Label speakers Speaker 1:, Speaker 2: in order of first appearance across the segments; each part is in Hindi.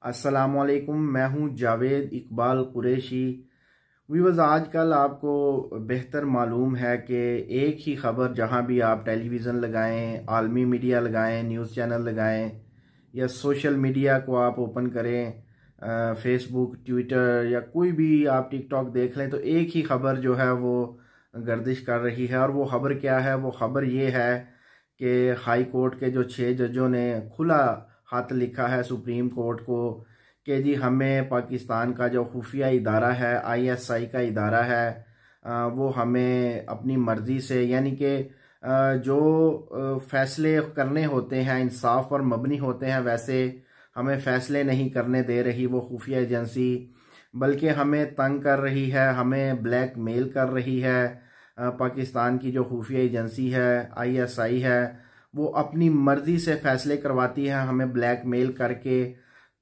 Speaker 1: अस्सलामुअलैकुम, मैं हूं जावेद इकबाल कुरैशी। व्यूअर्स, आजकल आपको बेहतर मालूम है कि एक ही ख़बर जहां भी आप टेलीविज़न लगाएं, आलमी मीडिया लगाएं, न्यूज़ चैनल लगाएं या सोशल मीडिया को आप ओपन करें, फेसबुक, ट्विटर या कोई भी आप टिकटॉक देख लें, तो एक ही ख़बर जो है वो गर्दिश कर रही है। और वो ख़बर क्या है? वो ख़बर ये है कि हाई कोर्ट के जो 6 जजों ने खुला हाथ लिखा है सुप्रीम कोर्ट को कि जी हमें पाकिस्तान का जो खुफिया इदारा है, आईएसआई का इदारा है, वो हमें अपनी मर्ज़ी से, यानी कि जो फैसले करने होते हैं इंसाफ पर मबनी होते हैं, वैसे हमें फैसले नहीं करने दे रही वो खुफिया एजेंसी, बल्कि हमें तंग कर रही है, हमें ब्लैकमेल कर रही है। पाकिस्तान की जो खुफिया एजेंसी है, आईएसआई है, वो अपनी मर्ज़ी से फ़ैसले करवाती है हमें ब्लैकमेल करके।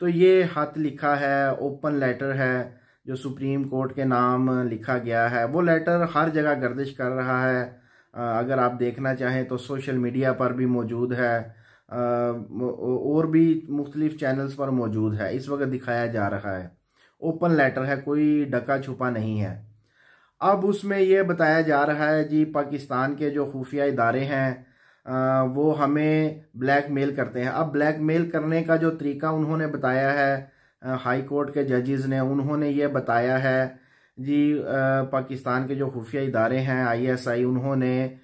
Speaker 1: तो ये खत लिखा है, ओपन लेटर है जो सुप्रीम कोर्ट के नाम लिखा गया है। वो लेटर हर जगह गर्दिश कर रहा है। अगर आप देखना चाहें तो सोशल मीडिया पर भी मौजूद है, और भी मुख्तलिफ चैनल्स पर मौजूद है। इस वक्त दिखाया जा रहा है, ओपन लेटर है, कोई ढका छुपा नहीं है। अब उसमें यह बताया जा रहा है जी पाकिस्तान के जो खुफिया इदारे हैं वो हमें ब्लैकमेल करते हैं। अब ब्लैकमेल करने का जो तरीका उन्होंने बताया है, हाई कोर्ट के जजेस ने, उन्होंने ये बताया है जी, पाकिस्तान के जो खुफिया इदारे हैं आईएसआई, उन्होंने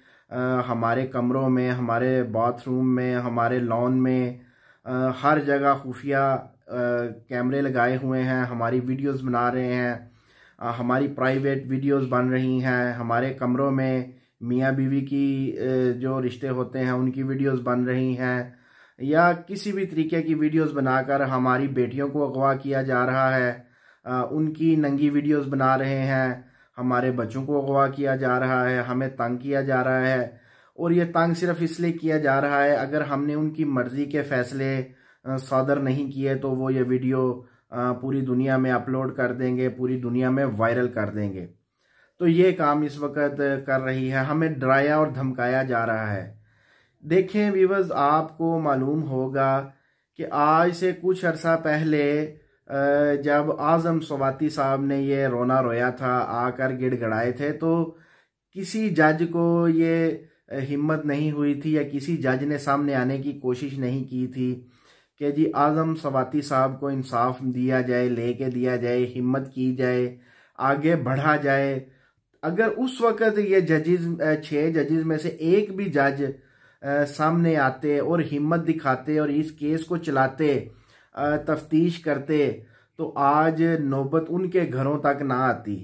Speaker 1: हमारे कमरों में, हमारे बाथरूम में, हमारे लॉन में, हर जगह खुफिया कैमरे लगाए हुए हैं, हमारी वीडियोस बना रहे हैं, हमारी प्राइवेट वीडियोस बन रही हैं, हमारे कमरों में मियाँ बीवी की जो रिश्ते होते हैं उनकी वीडियोस बन रही हैं, या किसी भी तरीके की वीडियोस बनाकर हमारी बेटियों को अगवा किया जा रहा है, उनकी नंगी वीडियोस बना रहे हैं, हमारे बच्चों को अगवा किया जा रहा है, हमें तंग किया जा रहा है। और ये तंग सिर्फ इसलिए किया जा रहा है, अगर हमने उनकी मर्ज़ी के फ़ैसले सादर नहीं किए तो वो ये वीडियो पूरी दुनिया में अपलोड कर देंगे, पूरी दुनिया में वायरल कर देंगे। तो ये काम इस वक्त कर रही है, हमें डराया और धमकाया जा रहा है। देखें व्यूअर्स, आपको मालूम होगा कि आज से कुछ अरसा पहले जब आज़म स्वाति साहब ने ये रोना रोया था, आकर गिड़गड़ाए थे, तो किसी जज को ये हिम्मत नहीं हुई थी या किसी जज ने सामने आने की कोशिश नहीं की थी कि जी आज़म स्वाति साहब को इंसाफ दिया जाए, लेके दिया जाए, हिम्मत की जाए, आगे बढ़ा जाए। अगर उस वक़्त ये जजेस, 6 जजेस में से एक भी जज सामने आते और हिम्मत दिखाते और इस केस को चलाते, तफ्तीश करते, तो आज नौबत उनके घरों तक ना आती।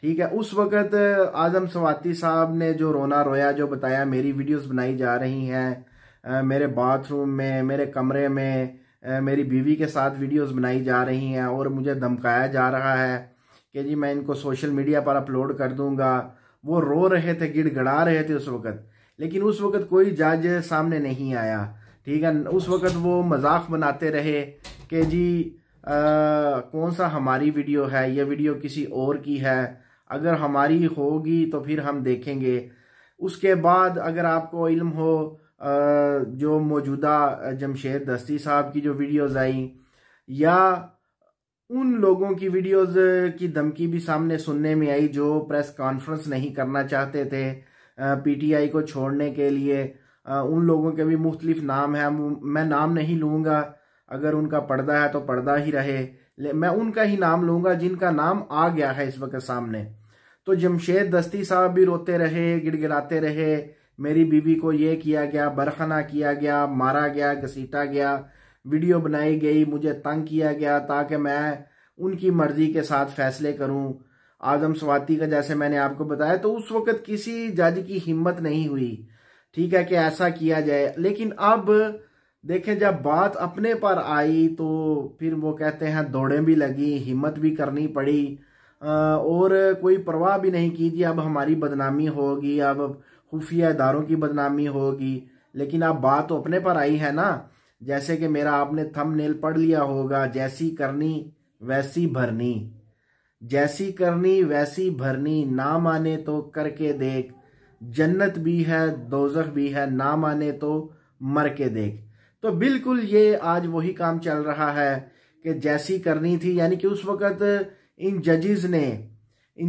Speaker 1: ठीक है, उस वक़्त आज़म स्वाति साहब ने जो रोना रोया, जो बताया मेरी वीडियोस बनाई जा रही हैं, मेरे बाथरूम में, मेरे कमरे में, मेरी बीवी के साथ वीडियोस बनाई जा रही हैं और मुझे धमकाया जा रहा है कि जी मैं इनको सोशल मीडिया पर अपलोड कर दूंगा। वो रो रहे थे, गिड़गड़ा रहे थे उस वक़्त, लेकिन उस वक़्त कोई जज सामने नहीं आया। ठीक है, उस वक़्त वो मजाक बनाते रहे कि जी कौन सा हमारी वीडियो है, ये वीडियो किसी और की है, अगर हमारी होगी तो फिर हम देखेंगे। उसके बाद अगर आपको इल्म हो, जो मौजूदा जमशेद दस्ती साहब की जो वीडियोज़ आई, या उन लोगों की वीडियोस की धमकी भी सामने सुनने में आई जो प्रेस कॉन्फ्रेंस नहीं करना चाहते थे पीटीआई को छोड़ने के लिए। उन लोगों के भी मुख्तलिफ नाम हैं, मैं नाम नहीं लूँगा, अगर उनका पर्दा है तो पर्दा ही रहे, मैं उनका ही नाम लूँगा जिनका नाम आ गया है इस वक्त सामने। तो जमशेद दस्ती साहब भी रोते रहे, गिड़गिड़ाते रहे, मेरी बीवी को ये किया गया, बरखना किया गया, मारा गया, घसीटा गया, वीडियो बनाई गई, मुझे तंग किया गया ताकि मैं उनकी मर्जी के साथ फैसले करूं। आज़म स्वाति का जैसे मैंने आपको बताया, तो उस वक्त किसी जज की हिम्मत नहीं हुई, ठीक है, कि ऐसा किया जाए। लेकिन अब देखें, जब बात अपने पर आई तो फिर वो कहते हैं दौड़ें भी लगी, हिम्मत भी करनी पड़ी, और कोई परवाह भी नहीं कीजिए अब हमारी बदनामी होगी, अब खुफिया इदारों की बदनामी होगी। लेकिन अब बात तो अपने पर आई है ना। जैसे कि मेरा आपने थंबनेल पढ़ लिया होगा, जैसी करनी वैसी भरनी, जैसी करनी वैसी भरनी, ना माने तो करके देख, जन्नत भी है दोज़ख भी है, ना माने तो मर के देख। तो बिल्कुल ये आज वही काम चल रहा है कि जैसी करनी थी, यानी कि उस वक़्त इन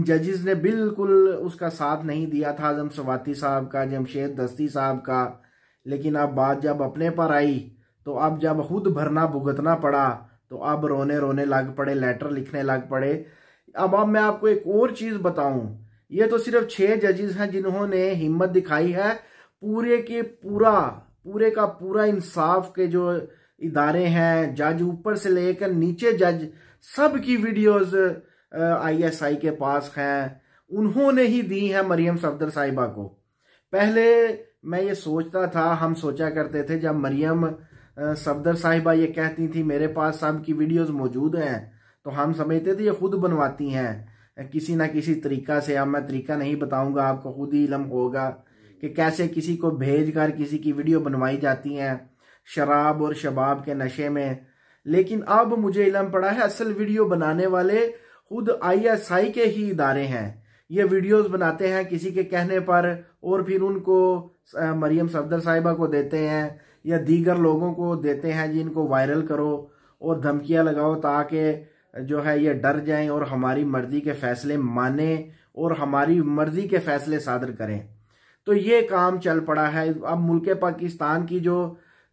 Speaker 1: जजेस ने बिल्कुल उसका साथ नहीं दिया था, आज़म सवाती साहब का, जमशेद दस्ती साहब का। लेकिन अब बात जब अपने पर आई तो अब जब खुद भरना भुगतना पड़ा तो अब रोने रोने लग पड़े, लेटर लिखने लग पड़े। अब मैं आपको एक और चीज़ बताऊं, ये तो सिर्फ 6 जजेस हैं जिन्होंने हिम्मत दिखाई है। पूरे का पूरा इंसाफ के जो इदारे हैं, जज ऊपर से लेकर नीचे जज, सब की वीडियोस ISI के पास हैं। उन्होंने ही दी है मरियम सफदर साहिबा को। पहले मैं ये सोचता था, हम सोचा करते थे, जब मरियम सफदर साहिबा ये कहती थी मेरे पास सब की वीडियोस मौजूद हैं, तो हम समझते थे ये खुद बनवाती हैं किसी ना किसी तरीका से। अब मैं तरीका नहीं बताऊंगा, आपको खुद ही इल्म होगा कि कैसे किसी को भेज कर किसी की वीडियो बनवाई जाती हैं शराब और शबाब के नशे में। लेकिन अब मुझे इल्म पड़ा है असल वीडियो बनाने वाले खुद ISI के ही इदारे हैं। ये वीडियोस बनाते हैं किसी के कहने पर और फिर उनको मरियम सफदर साहिबा को देते हैं या दीगर लोगों को देते हैं जिनको वायरल करो और धमकियां लगाओ ताकि जो है ये डर जाएं और हमारी मर्जी के फैसले माने और हमारी मर्जी के फैसले सादर करें। तो ये काम चल पड़ा है। अब मुल्क पाकिस्तान की जो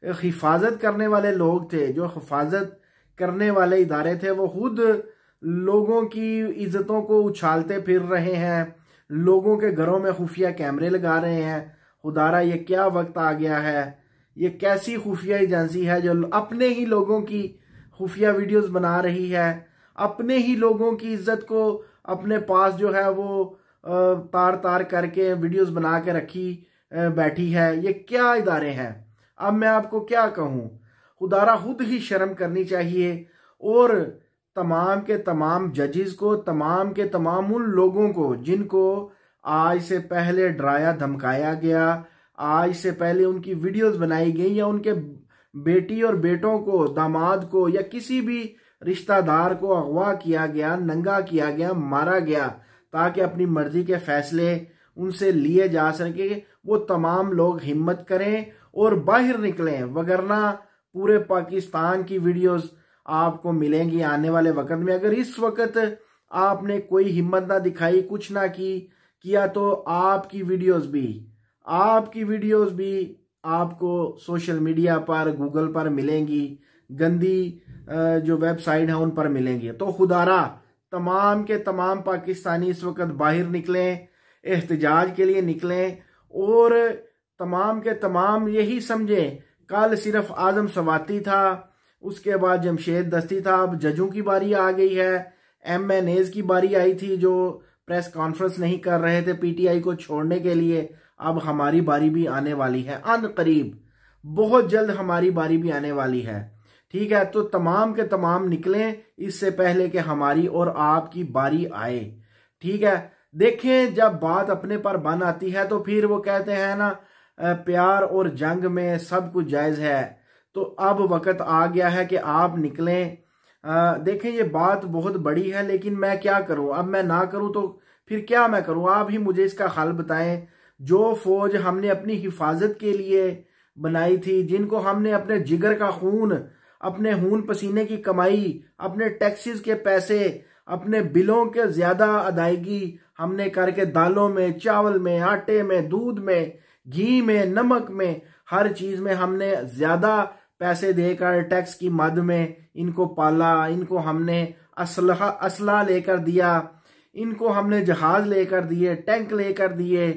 Speaker 1: हिफाजत करने वाले लोग थे, जो हिफाजत करने वाले इदारे थे, वो खुद लोगों की इज्जतों को उछालते फिर रहे हैं, लोगों के घरों में खुफिया कैमरे लगा रहे हैं। खुदारा ये क्या वक्त आ गया है, ये कैसी खुफिया एजेंसी है जो अपने ही लोगों की खुफिया वीडियोस बना रही है, अपने ही लोगों की इज्जत को अपने पास जो है वो तार तार करके वीडियोस बना के रखी बैठी है। ये क्या इदारे हैं? अब मैं आपको क्या कहूँ, खुदारा खुद ही शर्म करनी चाहिए। और तमाम के तमाम जजेस को, तमाम के तमाम उन लोगों को जिनको आज से पहले डराया धमकाया गया, आज से पहले उनकी वीडियोस बनाई गई या उनके बेटी और बेटों को, दामाद को या किसी भी रिश्तेदार को अगवा किया गया, नंगा किया गया, मारा गया ताकि अपनी मर्जी के फैसले उनसे लिए जा सके, वो तमाम लोग हिम्मत करें और बाहर निकलें। वगरना पूरे पाकिस्तान की वीडियोस आपको मिलेंगी आने वाले वक्त में। अगर इस वक्त आपने कोई हिम्मत ना दिखाई, कुछ ना किया तो आपकी वीडियोस भी आपको सोशल मीडिया पर, गूगल पर मिलेंगी, गंदी जो वेबसाइट है उन पर मिलेंगी। तो खुदारा तमाम के तमाम पाकिस्तानी इस वक्त बाहर निकलें, एहतजाज के लिए निकलें और तमाम के तमाम यही समझें कल सिर्फ आज़म सवाती था, उसके बाद जमशेद दस्ती था, अब जजों की बारी आ गई है। MNAs की बारी आई थी जो प्रेस कॉन्फ्रेंस नहीं कर रहे थे PTI को छोड़ने के लिए। अब हमारी बारी भी आने वाली है, अनकरीब, बहुत जल्द हमारी बारी भी आने वाली है। ठीक है, तो तमाम के तमाम निकलें इससे पहले कि हमारी और आपकी बारी आए। ठीक है, देखें जब बात अपने पर बन आती है तो फिर वो कहते हैं ना, प्यार और जंग में सब कुछ जायज है। तो अब वक्त आ गया है कि आप निकलें। देखें ये बात बहुत बड़ी है, लेकिन मैं क्या करूं? अब मैं ना करूं तो फिर क्या मैं करूं? आप ही मुझे इसका हल बताएं। जो फौज हमने अपनी हिफाजत के लिए बनाई थी, जिनको हमने अपने जिगर का खून, अपने खून पसीने की कमाई, अपने टैक्सेस के पैसे, अपने बिलों के ज्यादा अदायगी हमने करके दालों में, चावल में, आटे में, दूध में, घी में, नमक में, हर चीज में हमने ज्यादा पैसे देकर टैक्स की मद में इनको पाला, इनको हमने असला लेकर दिया, इनको हमने जहाज लेकर दिए, टैंक लेकर दिए,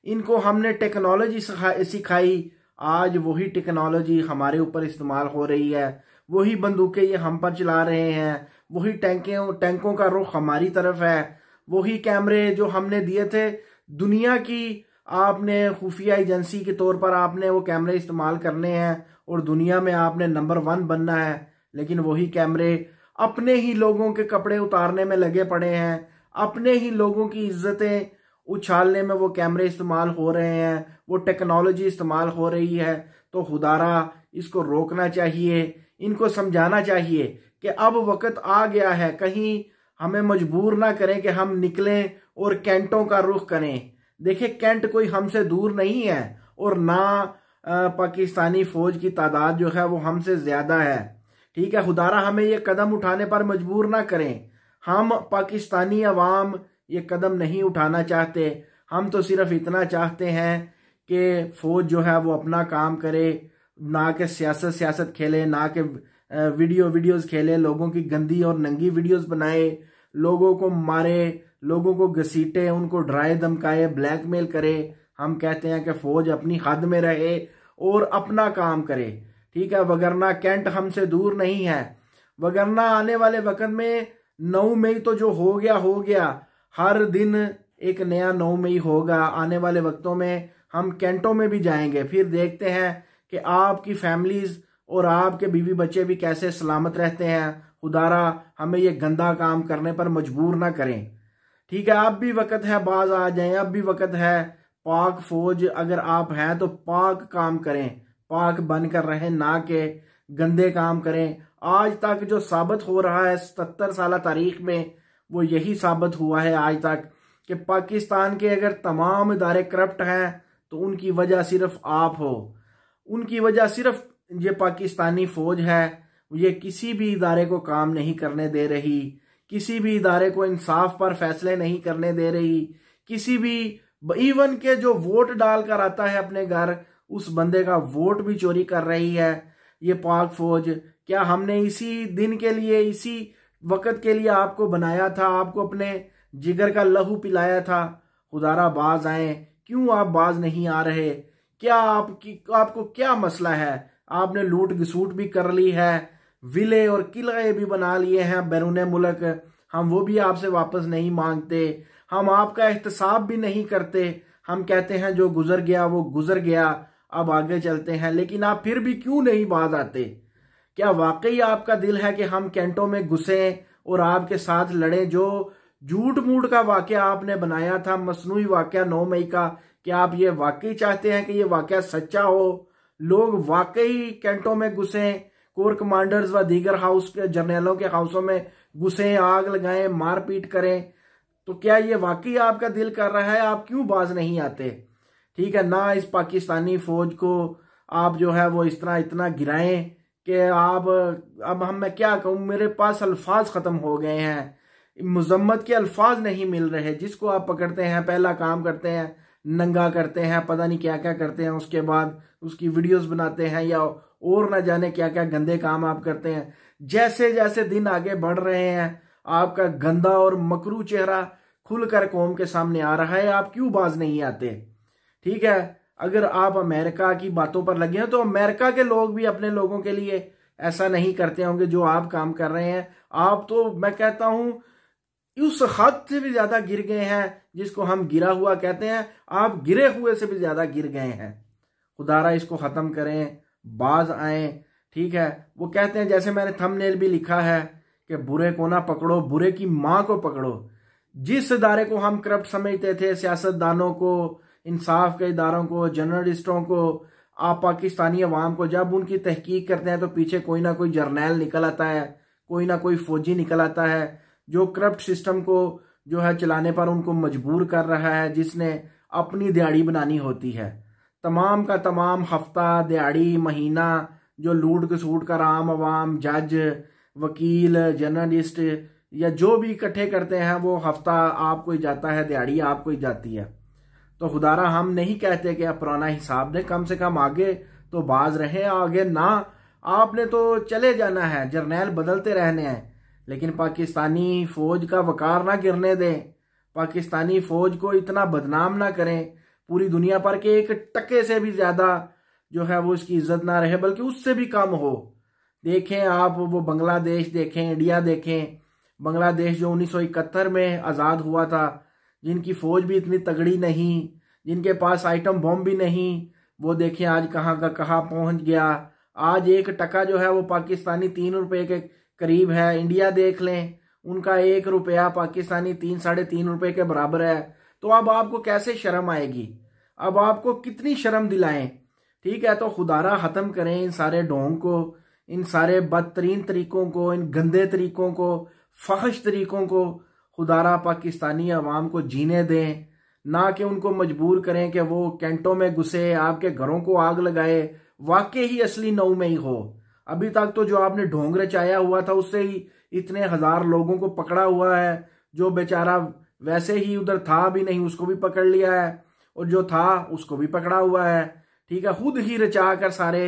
Speaker 1: इनको हमने टेक्नोलॉजी सिखाई। आज वही टेक्नोलॉजी हमारे ऊपर इस्तेमाल हो रही है, वही बंदूकें ये हम पर चला रहे हैं, वही टैंकों का रुख हमारी तरफ है, वही कैमरे जो हमने दिए थे दुनिया की, आपने खुफिया एजेंसी के तौर पर आपने वो कैमरे इस्तेमाल करने हैं और दुनिया में आपने नंबर 1 बनना है। लेकिन वही कैमरे अपने ही लोगों के कपड़े उतारने में लगे पड़े हैं, अपने ही लोगों की इज्जतें उछालने में वो कैमरे इस्तेमाल हो रहे हैं, वो टेक्नोलॉजी इस्तेमाल हो रही है। तो खुदारा इसको रोकना चाहिए, इनको समझाना चाहिए कि अब वक्त आ गया है, कहीं हमें मजबूर ना करें कि हम निकलें और कैंटों का रुख करें। देखिए कैंट कोई हमसे दूर नहीं है और ना पाकिस्तानी फौज की तादाद जो है वो हमसे ज्यादा है। ठीक है, खुदारा हमें ये कदम उठाने पर मजबूर ना करें। हम पाकिस्तानी अवाम ये कदम नहीं उठाना चाहते। हम तो सिर्फ इतना चाहते हैं कि फ़ौज जो है वो अपना काम करे, ना कि सियासत खेले, ना कि वीडियोज़ खेले, लोगों की गंदी और नंगी वीडियोज़ बनाए, लोगों को मारे, लोगों को घसीटे, उनको डराए धमकाए, ब्लैकमेल करे। हम कहते हैं कि फ़ौज अपनी हद में रहे और अपना काम करे, ठीक है, वगरना कैंट हमसे दूर नहीं है। वगरना आने वाले वक्त में 9 मई तो जो हो गया, हर दिन एक नया 9 मई होगा। आने वाले वक्तों में हम कैंटों में भी जाएंगे, फिर देखते हैं कि आपकी फैमिलीज और आपके बीवी बच्चे भी कैसे सलामत रहते हैं। खुदारा हमें ये गंदा काम करने पर मजबूर ना करें, ठीक है। अब भी वक्त है, बाज आ जाएं, अब भी वक्त है। पाक फौज अगर आप हैं तो पाक काम करें, पाक बनकर रहें, ना के गंदे काम करें। आज तक जो साबित हो रहा है 77 साल तारीख में, वो यही साबित हुआ है आज तक कि पाकिस्तान के अगर तमाम इदारे करप्ट हैं तो उनकी वजह सिर्फ आप हो। उनकी वजह सिर्फ ये पाकिस्तानी फौज है। ये किसी भी इदारे को काम नहीं करने दे रही, किसी भी इदारे को इंसाफ पर फैसले नहीं करने दे रही, किसी भी इवन के जो वोट डालकर आता है अपने घर, उस बंदे का वोट भी चोरी कर रही है ये पाक फौज। क्या हमने इसी दिन के लिए, इसी वक्त के लिए आपको बनाया था, आपको अपने जिगर का लहू पिलाया था? खुदारा बाज आए, क्यों आप बाज नहीं आ रहे? क्या आपको क्या मसला है? आपने लूट घसूट भी कर ली है, विले और किले भी बना लिए हैं बैरून मुल्क, हम वो भी आपसे वापस नहीं मांगते। हम आपका एहतसाब भी नहीं करते। हम कहते हैं जो गुजर गया वो गुजर गया, अब आगे चलते हैं। लेकिन आप फिर भी क्यों नहीं बाज आते? क्या वाकई आपका दिल है कि हम कैंटों में घुसे और आपके साथ लड़े? जो झूठ मूठ का वाकया आपने बनाया था, मसनूई वाकया 9 मई का, क्या आप ये वाकई चाहते हैं कि ये वाकया सच्चा हो? लोग वाकई कैंटों में घुसे, कोर कमांडर्स व दीगर हाउस के जर्नलों के हाउसों में घुसे, आग लगाएं, मारपीट करें, तो क्या ये वाकई आपका दिल कर रहा है? आप क्यों बाज नहीं आते? ठीक है ना, इस पाकिस्तानी फौज को आप जो है वो इस तरह इतना गिराएं कि आप, अब मैं क्या कहूँ, मेरे पास अल्फाज खत्म हो गए हैं, मुजम्मत के अल्फाज नहीं मिल रहे। जिसको आप पकड़ते हैं, पहला काम करते हैं नंगा करते हैं, पता नहीं क्या क्या करते हैं, उसके बाद उसकी वीडियोस बनाते हैं या और ना जाने क्या क्या गंदे काम आप करते हैं। जैसे जैसे दिन आगे बढ़ रहे हैं, आपका गंदा और मकरू चेहरा खुलकर कौम के सामने आ रहा है। आप क्यों बाज नहीं आते? ठीक है, अगर आप अमेरिका की बातों पर लगे हैं तो अमेरिका के लोग भी अपने लोगों के लिए ऐसा नहीं करते होंगे जो आप काम कर रहे हैं। आप तो मैं कहता हूं उस हद से भी ज्यादा गिर गए हैं जिसको हम गिरा हुआ कहते हैं। आप गिरे हुए से भी ज्यादा गिर गए हैं। खुदारा इसको खत्म करें, बाज आए। ठीक है, वो कहते हैं, जैसे मैंने थंबनेल भी लिखा है कि बुरे को ना पकड़ो, बुरे की मां को पकड़ो। जिस इदारे को हम करप्ट समझते थे, सियासतदानों को, इंसाफ के इदारों को, जर्नलिस्टों को, आप पाकिस्तानी अवाम को जब उनकी तहकीक करते हैं तो पीछे कोई ना कोई जर्नैल निकल आता है, कोई ना कोई फौजी निकल आता है जो करप्ट सिस्टम को जो है चलाने पर उनको मजबूर कर रहा है, जिसने अपनी दिहाड़ी बनानी होती है। तमाम का तमाम हफ्ता, दिहाड़ी, महीना जो लूट घसूट कर आम अवाम, जज, वकील, जर्नलिस्ट या जो भी इकट्ठे करते हैं, वो हफ्ता आपको ही जाता है, दिहाड़ी आपको ही जाती है। तो खुदारा हम नहीं कहते कि आप पुराना हिसाब दें, कम से कम आगे तो बाज रहे। आगे ना, आपने तो चले जाना है, जर्नैल बदलते रहने हैं, लेकिन पाकिस्तानी फौज का वकार ना गिरने दें। पाकिस्तानी फौज को इतना बदनाम ना करें, पूरी दुनिया पर के एक टके से भी ज्यादा जो है वो इसकी इज्जत ना रहे, बल्कि उससे भी कम हो। देखें आप, वो बांग्लादेश देखें, इंडिया देखें। बांग्लादेश जो 1971 में आज़ाद हुआ था, जिनकी फौज भी इतनी तगड़ी नहीं, जिनके पास आइटम बम भी नहीं, वो देखें आज कहाँ का कहाँ पहुंच गया। आज एक टका जो है वो पाकिस्तानी 3 रुपए के करीब है। इंडिया देख लें, उनका 1 रुपया पाकिस्तानी 3-3.5 रुपए के बराबर है। तो अब आपको कैसे शर्म आएगी? अब आपको कितनी शर्म दिलाएं? ठीक है, तो खुदारा खत्म करें इन सारे ढोंग को, इन सारे बदतरीन तरीकों को, इन गंदे तरीकों को, फहश तरीकों को। खुदारा पाकिस्तानी अवाम को जीने दें, ना कि उनको मजबूर करें कि वो कैंटों में घुसे, आपके घरों को आग लगाए। वाकई ही असली 9 मई हो, अभी तक तो जो आपने ढोंग रचाया हुआ था उससे ही इतने हजार लोगों को पकड़ा हुआ है। जो बेचारा वैसे ही उधर था भी नहीं उसको भी पकड़ लिया है, और जो था उसको भी पकड़ा हुआ है। ठीक है, खुद ही रचा कर सारे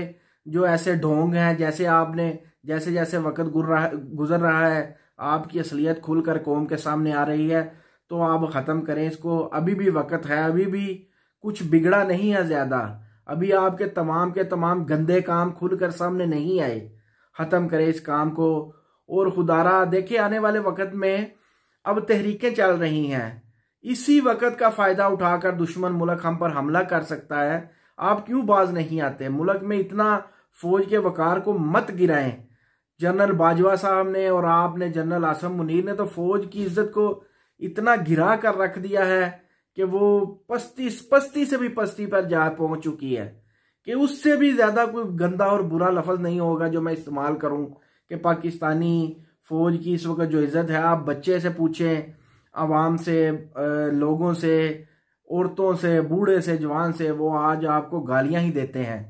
Speaker 1: जो ऐसे ढोंग हैं, जैसे आपने जैसे जैसे वक्त गुजर रहा है आपकी असलियत खुलकर कौम के सामने आ रही है, तो आप ख़त्म करें इसको। अभी भी वक्त है, अभी भी कुछ बिगड़ा नहीं है ज़्यादा। अभी आपके के तमाम गंदे काम खुलकर सामने नहीं आए। ख़त्म करें इस काम को। और खुदारा देखिए, आने वाले वक्त में अब तहरीकें चल रही हैं, इसी वक्त का फ़ायदा उठाकर दुश्मन मुल्क हम पर हमला कर सकता है। आप क्यों बाज नहीं आते? मुल्क में इतना फौज के वकार को मत गिराएं। जनरल बाजवा साहब ने और आपने, जनरल आसम मुनीर ने तो फौज की इज्जत को इतना गिरा कर रख दिया है कि वो पस्ती से भी पस्ती पर जा पहुंच चुकी है कि उससे भी ज्यादा कोई गंदा और बुरा लफ्ज नहीं होगा जो मैं इस्तेमाल करूं कि पाकिस्तानी फौज की इस वक्त जो इज्जत है, आप बच्चे से पूछें, आवाम से, लोगों से, औरतों से, बूढ़े से, जवान से, वो आज आपको गालियां ही देते हैं।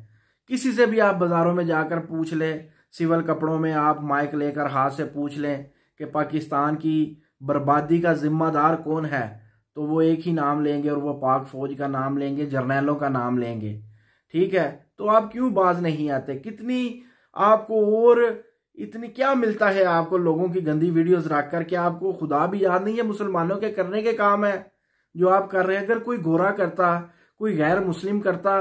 Speaker 1: किसी से भी आप बाजारों में जाकर पूछ लें, सिविल कपड़ों में आप माइक लेकर हाथ से पूछ लें कि पाकिस्तान की बर्बादी का जिम्मेदार कौन है, तो वो एक ही नाम लेंगे और वो पाक फौज का नाम लेंगे, जर्नैलों का नाम लेंगे। ठीक है, तो आप क्यों बाज नहीं आते? कितनी आपको और इतनी क्या मिलता है आपको लोगों की गंदी वीडियोस रखकर? क्या आपको खुदा भी याद नहीं है? मुसलमानों के करने के काम है जो आप कर रहे हैं। अगर कोई गोरा करता, कोई गैर मुस्लिम करता,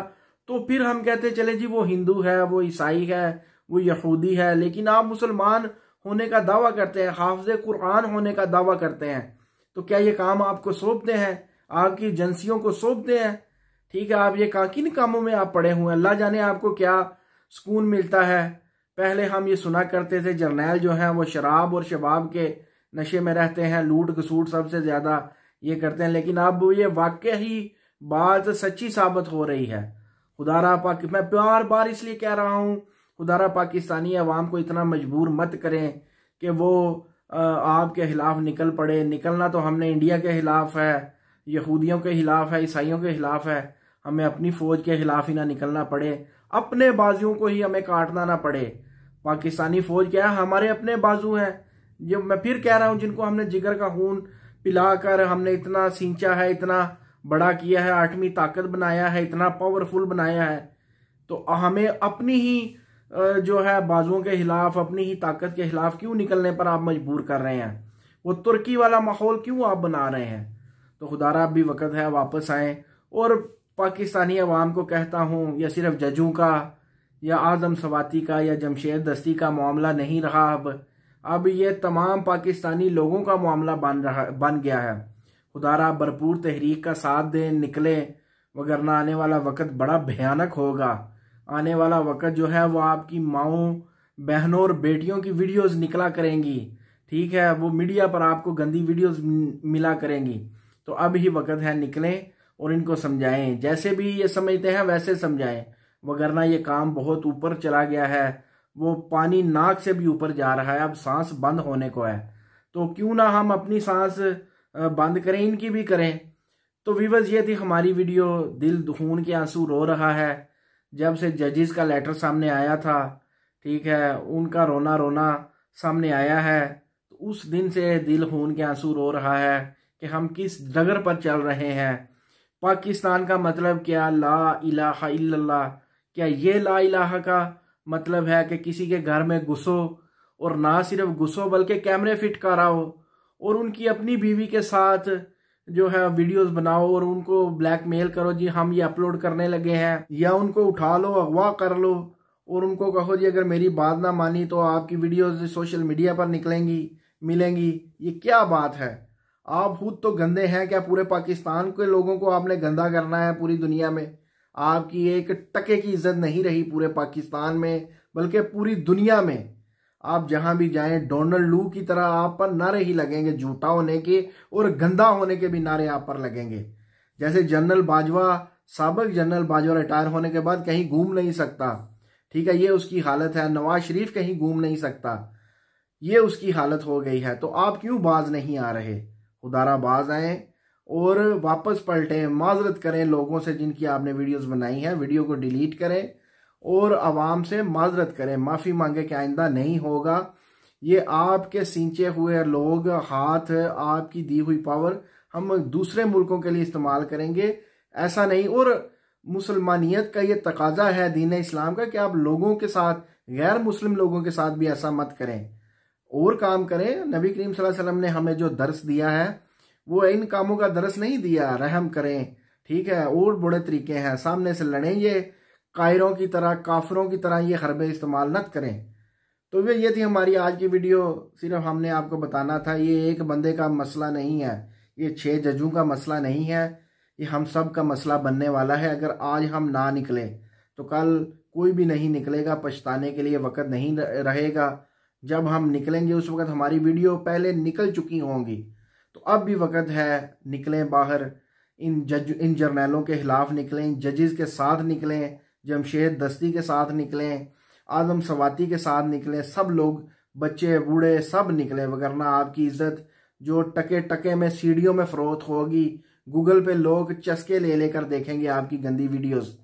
Speaker 1: तो फिर हम कहते चले जी वो हिंदू है, वो ईसाई है, वो यहूदी है। लेकिन आप मुसलमान होने का दावा करते हैं, हाफिज़ कुरान होने का दावा करते हैं, तो क्या ये काम आपको सौंपते हैं? आपकी एजेंसियों को सौंपते हैं? ठीक है, आप ये किन कामों में आप पड़े हुए हैं? अल्लाह जाने आपको क्या सुकून मिलता है। पहले हम ये सुना करते थे जर्नैल जो हैं वो शराब और शबाब के नशे में रहते हैं, लूट खसूट सबसे ज़्यादा ये करते हैं। लेकिन अब ये वाकई ही बात सच्ची साबित हो रही है। खुदारा मैं बार बार इसलिए कह रहा हूँ, खुदारा पाकिस्तानी अवाम को इतना मजबूर मत करें कि वो आपके खिलाफ निकल पड़े। निकलना तो हमने इंडिया के खिलाफ है, यहूदियों के खिलाफ है, ईसाइयों के खिलाफ है। हमें अपनी फौज के खिलाफ ही ना निकलना पड़े, अपने बाजुओं को ही हमें काटना ना पड़े। पाकिस्तानी फौज क्या है? हमारे अपने बाजू हैं, जो मैं फिर कह रहा हूं, जिनको हमने जिगर का खून पिलाकर हमने इतना सींचा है, इतना बड़ा किया है, 8वीं ताकत बनाया है, इतना पावरफुल बनाया है। तो हमें अपनी ही जो है बाजुओं के खिलाफ, अपनी ही ताकत के खिलाफ क्यों निकलने पर आप मजबूर कर रहे हैं? वो तुर्की वाला माहौल क्यों आप बना रहे हैं? तो खुदारा अभी वक्त है, वापस आए। और पाकिस्तानी अवाम को कहता हूँ, यह सिर्फ जजों का या आजम सवाती का या जमशेद दस्ती का मामला नहीं रहा। अब ये तमाम पाकिस्तानी लोगों का मामला बन गया है। खुदारा भरपूर तहरीक का साथ दें, निकले, वगरना आने वाला वक्त बड़ा भयानक होगा। आने वाला वक्त जो है वो आपकी माओं, बहनों और बेटियों की वीडियोस निकला करेंगी। ठीक है, वो मीडिया पर आपको गंदी वीडियोस मिला करेंगी। तो अब ही वक्त है, निकलें और इनको समझाएं। जैसे भी ये समझते हैं वैसे समझाएं, वगरना ये काम बहुत ऊपर चला गया है। वो पानी नाक से भी ऊपर जा रहा है, अब सांस बंद होने को है। तो क्यों ना हम अपनी सांस बंद करें, इनकी भी करें। तो व्यूअर्स, ये थी हमारी वीडियो। दिल खून के आंसू रो रहा है जब से जजिस का लेटर सामने आया था। ठीक है, उनका रोना रोना सामने आया है, तो उस दिन से दिल खून के आंसू रो रहा है कि हम किस डगर पर चल रहे हैं। पाकिस्तान का मतलब क्या? ला इलाहा इल्लल्लाह। क्या ये ला इलाहा का मतलब है कि किसी के घर में घुसो, और ना सिर्फ घुसो बल्कि कैमरे फिट कराओ और उनकी अपनी बीवी के साथ जो है वीडियोस बनाओ और उनको ब्लैकमेल करो, जी हम ये अपलोड करने लगे हैं, या उनको उठा लो, अगवा कर लो और उनको कहो जी अगर मेरी बात ना मानी तो आपकी वीडियोस सोशल मीडिया पर मिलेंगी। ये क्या बात है? आप खुद तो गंदे हैं, क्या पूरे पाकिस्तान के लोगों को आपने गंदा करना है? पूरी दुनिया में आपकी एक टके की इज्जत नहीं रही, पूरे पाकिस्तान में बल्कि पूरी दुनिया में। आप जहां भी जाएं डोनाल्ड लू की तरह आप पर नारे ही लगेंगे, झूठा होने के और गंदा होने के भी नारे आप पर लगेंगे। जैसे जनरल बाजवा, साबिक जनरल बाजवा रिटायर होने के बाद कहीं घूम नहीं सकता। ठीक है, ये उसकी हालत है। नवाज शरीफ कहीं घूम नहीं सकता, ये उसकी हालत हो गई है। तो आप क्यों बाज नहीं आ रहे? खुदारा बाज आए और वापस पलटें, माजरत करें लोगों से जिनकी आपने वीडियोस बनाई हैं, वीडियो को डिलीट करें और आवाम से माजरत करें, माफ़ी मांगे कि आइंदा नहीं होगा। ये आपके सींचे हुए लोग, हाथ, आपकी दी हुई पावर हम दूसरे मुल्कों के लिए इस्तेमाल करेंगे, ऐसा नहीं। और मुसलमानियत का ये तकाजा है दीन इस्लाम का कि आप लोगों के साथ, गैर मुस्लिम लोगों के साथ भी ऐसा मत करें और काम करें। नबी करीम सल्लल्लाहु अलैहि वसल्लम ने हमें जो दर्स दिया है वो इन कामों का दर्स नहीं दिया, रहम करें, ठीक है। और बड़े तरीके हैं, सामने से लड़ें, ये कायरों की तरह, काफिरों की तरह ये हरबे इस्तेमाल न करें। तो ये थी हमारी आज की वीडियो। सिर्फ हमने आपको बताना था, ये एक बंदे का मसला नहीं है, ये 6 जजों का मसला नहीं है, ये हम सब का मसला बनने वाला है। अगर आज हम ना निकले तो कल कोई भी नहीं निकलेगा, पछताने के लिए वक्त नहीं रहेगा। जब हम निकलेंगे उस वक्त हमारी वीडियो पहले निकल चुकी होंगी। तो अब भी वक्त है, निकलें बाहर, इन जर्नैलों के खिलाफ निकलें, इन जजेस के साथ निकलें, जमशेद दस्ती के साथ निकलें, आदम सवाती के साथ निकलें, सब लोग, बच्चे बूढ़े सब निकलें, वगरना आपकी इज्जत जो टके टके में सीढ़ियों में फरोख्त होगी। गूगल पे लोग चस्के ले लेकर देखेंगे आपकी गंदी वीडियोस।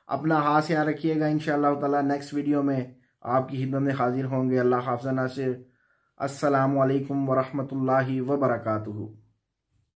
Speaker 1: अपना हाथ याद रखिएगा। इंशाअल्लाह ताला नेक्स्ट वीडियो में आपकी खिदमत में हाजिर होंगे। अल्लाह हाफ़िज़ नासिर। अस्सलामु अलैकुम वरहमतुल्लाहि वबरकातुहू।